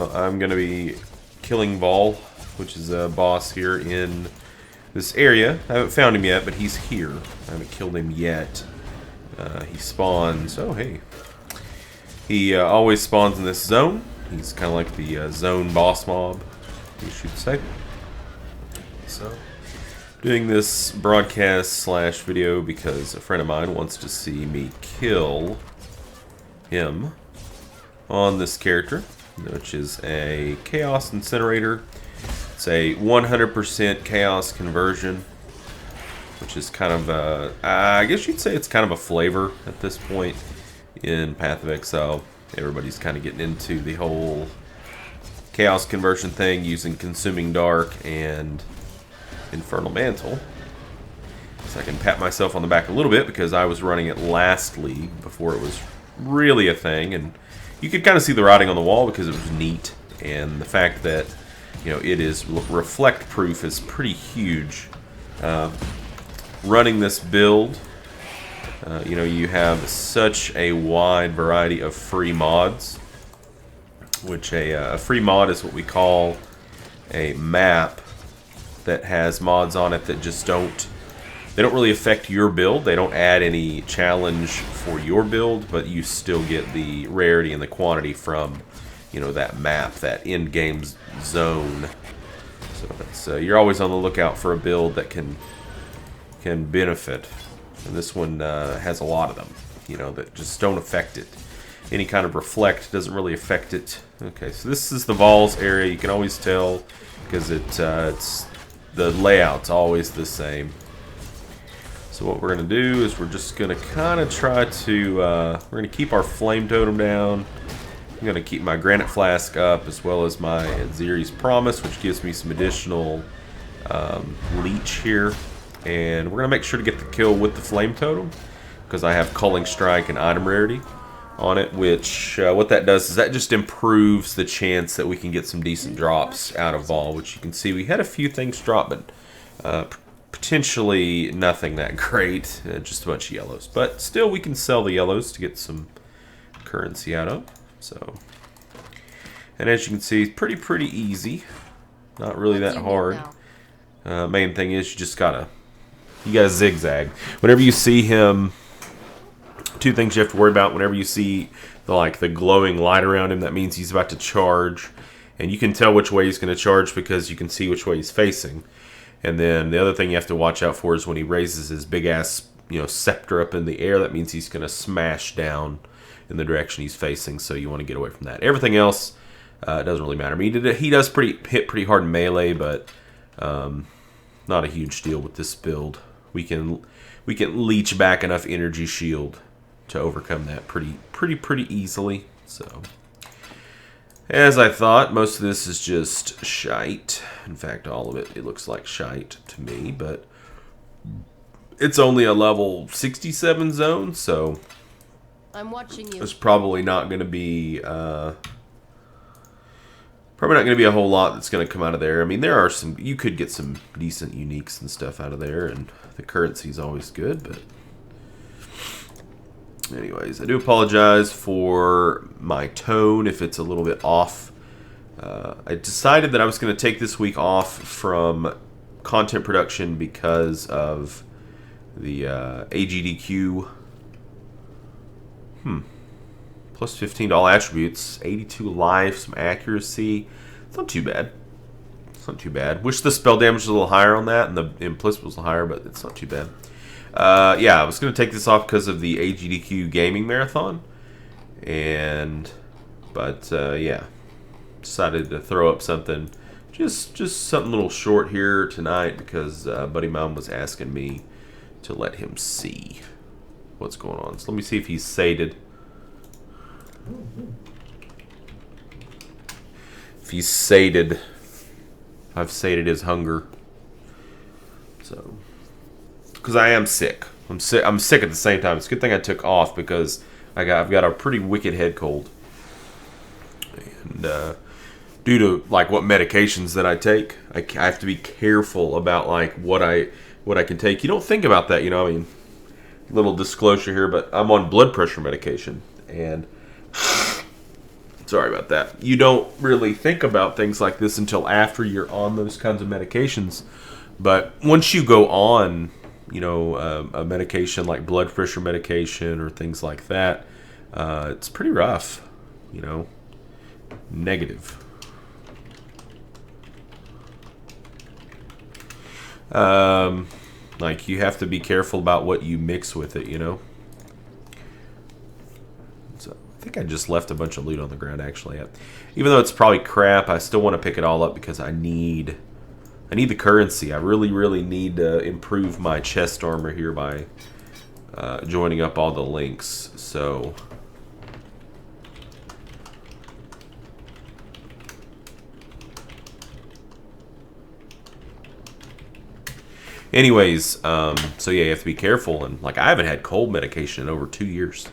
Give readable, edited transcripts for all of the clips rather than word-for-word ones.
I'm going to be killing Voll, which is a boss here in this area. I haven't found him yet, but he's here. I haven't killed him yet. He spawns. Oh, hey. He always spawns in this zone. He's kind of like the zone boss mob, you should say. So, doing this broadcast slash video because a friend of mine wants to see me kill him on this character, which is a Chaos Incinerator. It's a 100% Chaos conversion, which is kind of a, I guess you'd say it's kind of a flavor at this point in Path of Exile. Everybody's kind of getting into the whole Chaos conversion thing using Consuming Dark and Infernal Mantle. So I can pat myself on the back a little bit because I was running it last league before it was really a thing, and you could kind of see the writing on the wall because it was neat, and the fact that it is reflect proof is pretty huge. Running this build, you have such a wide variety of free mods, which a free mod is what we call a map that has mods on it that just don't really affect your build. They don't add any challenge for your build, but you still get the rarity and the quantity from that map, that in-game zone. So you're always on the lookout for a build that can benefit, and this one has a lot of them, that just don't affect it. Any kind of reflect doesn't really affect it. Okay, so this is the Voll's area. You can always tell because it's the layout's always the same. So what we're going to do is we're just going to kind of try to, we're going to keep our flame totem down. I'm going to keep my granite flask up as well as my Ziri's Promise, which gives me some additional leech here. And we're going to make sure to get the kill with the flame totem because I have Culling Strike and item rarity on it, which what that does is that just improves the chance that we can get some decent drops out of Voll, which you can see we had a few things drop, but potentially nothing that great, just a bunch of yellows. But still, we can sell the yellows to get some currency out of. So, and as you can see, it's pretty easy. Not really that hard. Main thing is you just gotta zigzag. Whenever you see him, two things you have to worry about. Whenever you see the glowing light around him, that means he's about to charge, and you can tell which way he's going to charge because you can see which way he's facing. And then the other thing you have to watch out for is when he raises his big ass, scepter up in the air. That means he's going to smash down in the direction he's facing. So you want to get away from that. Everything else doesn't really matter. I mean, he does hit pretty hard in melee, but not a huge deal with this build. We can leech back enough energy shield to overcome that pretty easily. So, as I thought, most of this is just shite. In fact, all of it looks like shite to me, but it's only a level 67 zone, so I'm watching you. There's probably not going to be a whole lot that's going to come out of there. I mean, there are some, you could get some decent uniques and stuff out of there, and the currency's always good, but anyways, I do apologize for my tone if it's a little bit off. I decided that I was going to take this week off from content production because of the AGDQ. Plus 15 to all attributes, 82 life, some accuracy. It's not too bad. It's not too bad. Wish the spell damage was a little higher on that, and the implicit was a little higher, but it's not too bad. Yeah, I was going to take this off because of the AGDQ gaming marathon, but yeah, decided to throw up something, just something a little short here tonight because Buddy Mom was asking me to let him see what's going on. So let me see if he's sated. If he's sated, I've sated his hunger. So, because I am sick. I'm sick at the same time. It's a good thing I took off because I've got a pretty wicked head cold, and due to what medications that I take, I have to be careful about what I can take. You don't think about that, I mean, little disclosure here, but I'm on blood pressure medication, and Sorry about that. You don't really think about things like this until after you're on those kinds of medications. But once you go on, you know, a medication like blood pressure medication or things like that, it's pretty rough, you know. Negative. Like, you have to be careful about what you mix with it, you know. So I think I just left a bunch of loot on the ground, actually. Even though it's probably crap, I still want to pick it all up because I need the currency. I really, really need to improve my chest armor here by joining up all the links. So anyways, so yeah, you have to be careful. And like, I haven't had cold medication in over 2 years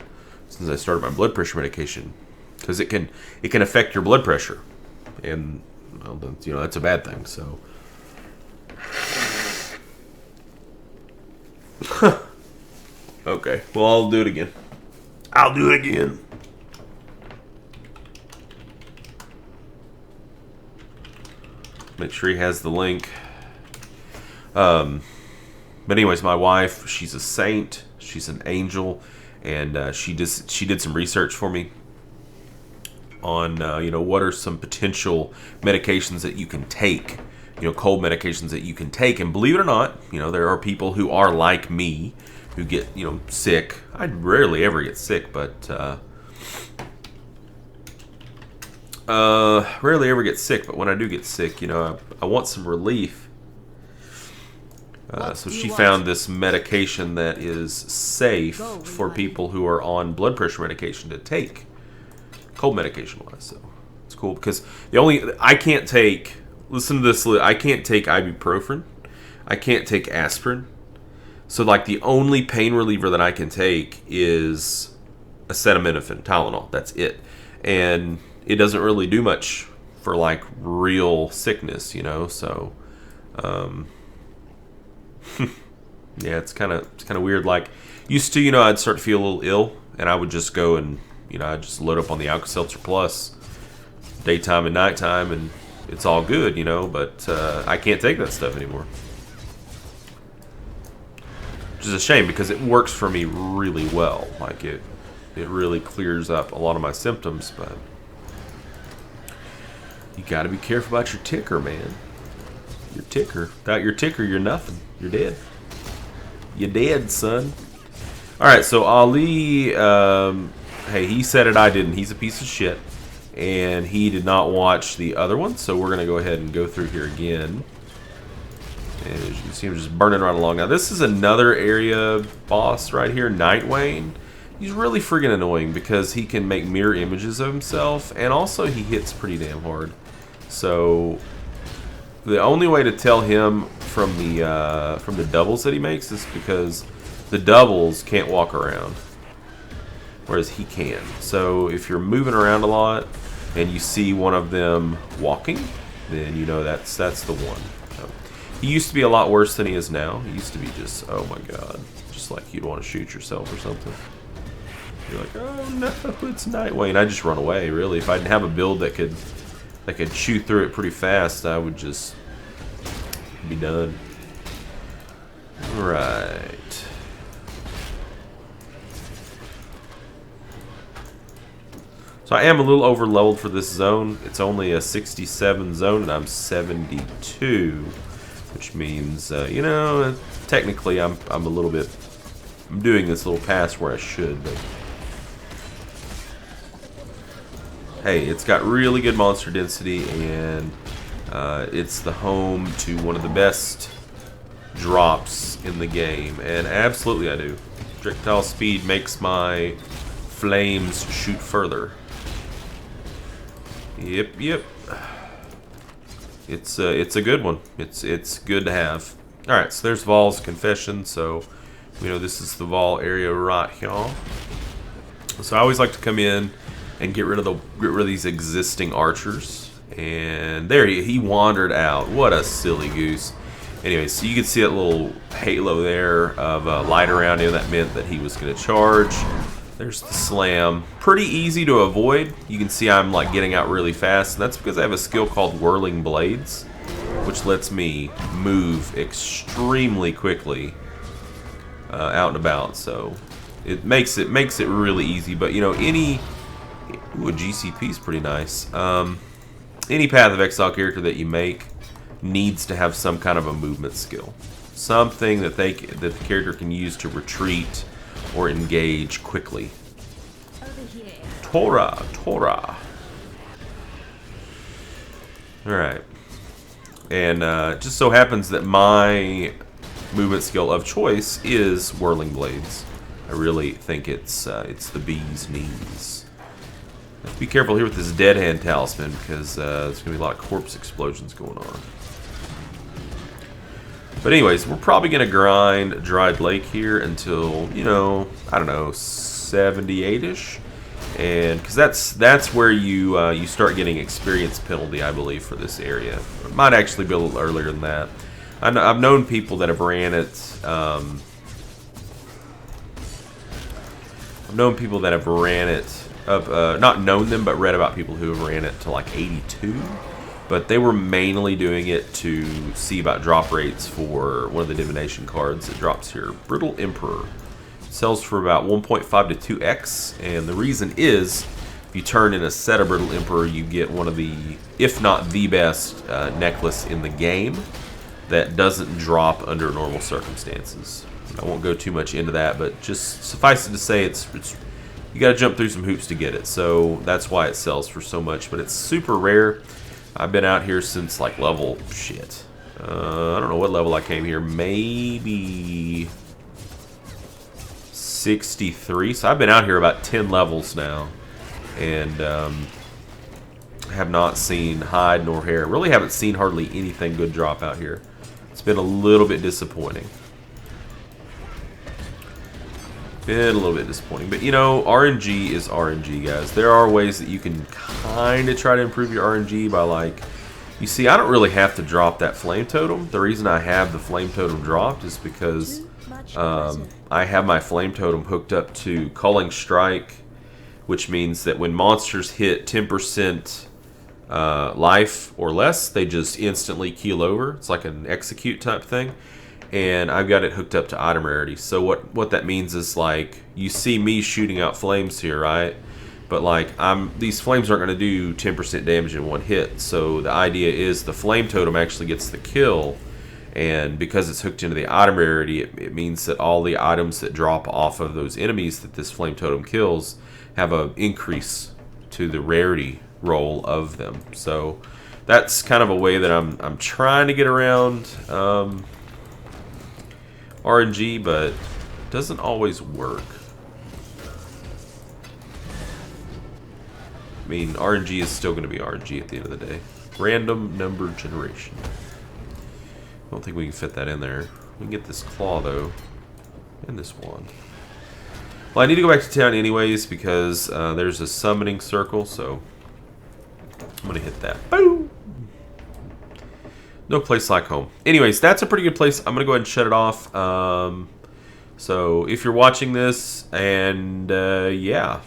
since I started my blood pressure medication, because it can affect your blood pressure, and well, you know, that's a bad thing. So okay, well, I'll do it again. I'll do it again. Make sure he has the link. But anyways, my wife, she's a saint. She's an angel, and she did some research for me on you know, what are some potential medications that you can take. You know, cold medications that you can take. And believe it or not, you know, there are people who are like me who get, you know, sick. I rarely ever get sick, but rarely ever get sick. But when I do get sick, you know, I want some relief. So she found this medication that is safe for people who are on blood pressure medication to take, cold medication wise. So it's cool, because I can't take. Listen to this. I can't take ibuprofen. I can't take aspirin. So, like, the only pain reliever that I can take is acetaminophen, Tylenol. That's it. And it doesn't really do much for, like, real sickness, you know? So, yeah, it's kind of weird. Like, used to, you know, I'd start to feel a little ill, and I would just go and, you know, I'd just load up on the Alka-Seltzer Plus daytime and nighttime, and it's all good, you know, but I can't take that stuff anymore. Which is a shame, because it works for me really well. Like, it really clears up a lot of my symptoms, but you got to be careful about your ticker, man. Your ticker. Without your ticker, you're nothing. You're dead. You're dead, son. All right, so Ali, hey, he said it, I didn't. He's a piece of shit. And he did not watch the other one, so we're going to go ahead and go through here again. And as you can see, I'm just burning right along. Now, this is another area boss right here, Nightwayne. He's really friggin' annoying because he can make mirror images of himself, and also he hits pretty damn hard. So the only way to tell him from the doubles that he makes is because the doubles can't walk around, whereas he can. So if you're moving around a lot and you see one of them walking, then you know that's the one. So, he used to be a lot worse than he is now. He used to be just, oh my god, just like you'd want to shoot yourself or something. You're like, oh no, it's Nightwayne. I just run away, really. If I didn't have a build that could chew through it pretty fast, I would just be done. Right. So I am a little over leveled for this zone. It's only a 67 zone, and I'm 72, which means, you know, technically I'm a little bit. I'm doing this a little past where I should, but hey, it's got really good monster density, and it's the home to one of the best drops in the game, and absolutely I do. Projectile speed makes my flames shoot further. Yep. It's a good one. It's good to have. All right, so there's Voll's confession. So we know this is the Voll area right here. So I always like to come in and get rid of these existing archers. And there he wandered out. What a silly goose. Anyway, so you can see that little halo there of light around him. That meant that he was going to charge. There's the slam. Pretty easy to avoid. You can see I'm like getting out really fast. And that's because I have a skill called Whirling Blades, which lets me move extremely quickly out and about. So it makes it really easy. But you know, a GCP is pretty nice. Any Path of Exile character that you make needs to have some kind of a movement skill, something that the character can use to retreat or engage quickly. Torah. Alright. And just so happens that my movement skill of choice is Whirling Blades. I really think it's the bee's knees. Have to be careful here with this Dead Hand Talisman because there's going to be a lot of corpse explosions going on. But anyways, we're probably going to grind Dried Lake here until, you know, I don't know, 78-ish. And because that's where you start getting experience penalty, I believe, for this area. It might actually be a little earlier than that. I've known people that have ran it. I've known people that have ran it up, not known them, but read about people who have ran it to like 82. But they were mainly doing it to see about drop rates for one of the divination cards that drops here. Brittle Emperor. Sells for about 1.5 to 2x. And the reason is, if you turn in a set of Brittle Emperor, you get one of the, if not the best, necklace in the game that doesn't drop under normal circumstances. I won't go too much into that, but just suffice it to say, it's you got to jump through some hoops to get it. So that's why it sells for so much. But it's super rare. I've been out here since like level shit. I don't know what level I came here. Maybe 63. So I've been out here about 10 levels now, and have not seen hide nor hair. Really haven't seen hardly anything good drop out here. It's been a little bit disappointing. Been a little bit disappointing, but you know, RNG is RNG, guys. There are ways that you can kind of try to improve your RNG by, like, you see, I don't really have to drop that flame totem. The reason I have the flame totem dropped is because I have my flame totem hooked up to Culling Strike, which means that when monsters hit 10% life or less, they just instantly keel over. It's like an execute type thing. And I've got it hooked up to item rarity. So what that means is, like, you see me shooting out flames here, right? But like, these flames aren't going to do 10% damage in one hit. So the idea is the flame totem actually gets the kill, and because it's hooked into the item rarity, it means that all the items that drop off of those enemies that this flame totem kills have an increase to the rarity roll of them. So that's kind of a way that I'm trying to get around RNG, but it doesn't always work. I mean, RNG is still going to be RNG at the end of the day. Random number generation. I don't think we can fit that in there. We can get this claw, though, and this wand. Well, I need to go back to town anyways because there's a summoning circle, so I'm going to hit that. Boom! No place like home. Anyways, that's a pretty good place. I'm going to go ahead and shut it off. So if you're watching this, and yeah,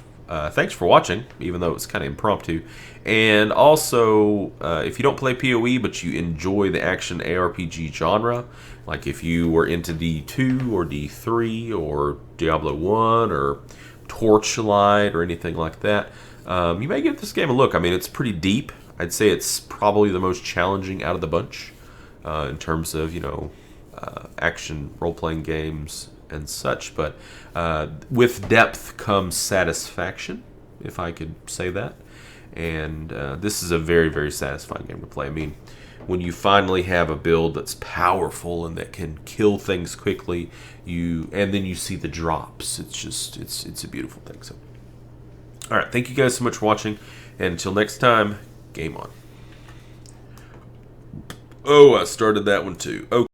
thanks for watching, even though it's kind of impromptu. And also, if you don't play PoE, but you enjoy the action ARPG genre, like if you were into D2 or D3 or Diablo 1 or Torchlight or anything like that, you may give this game a look. I mean, it's pretty deep. I'd say it's probably the most challenging out of the bunch in terms of, you know, action role-playing games and such. But with depth comes satisfaction, if I could say that. And this is a very, very satisfying game to play. I mean, when you finally have a build that's powerful and that can kill things quickly, and then you see the drops, it's a beautiful thing. So, all right, thank you guys so much for watching, and until next time, game on. Oh, I started that one too. Okay.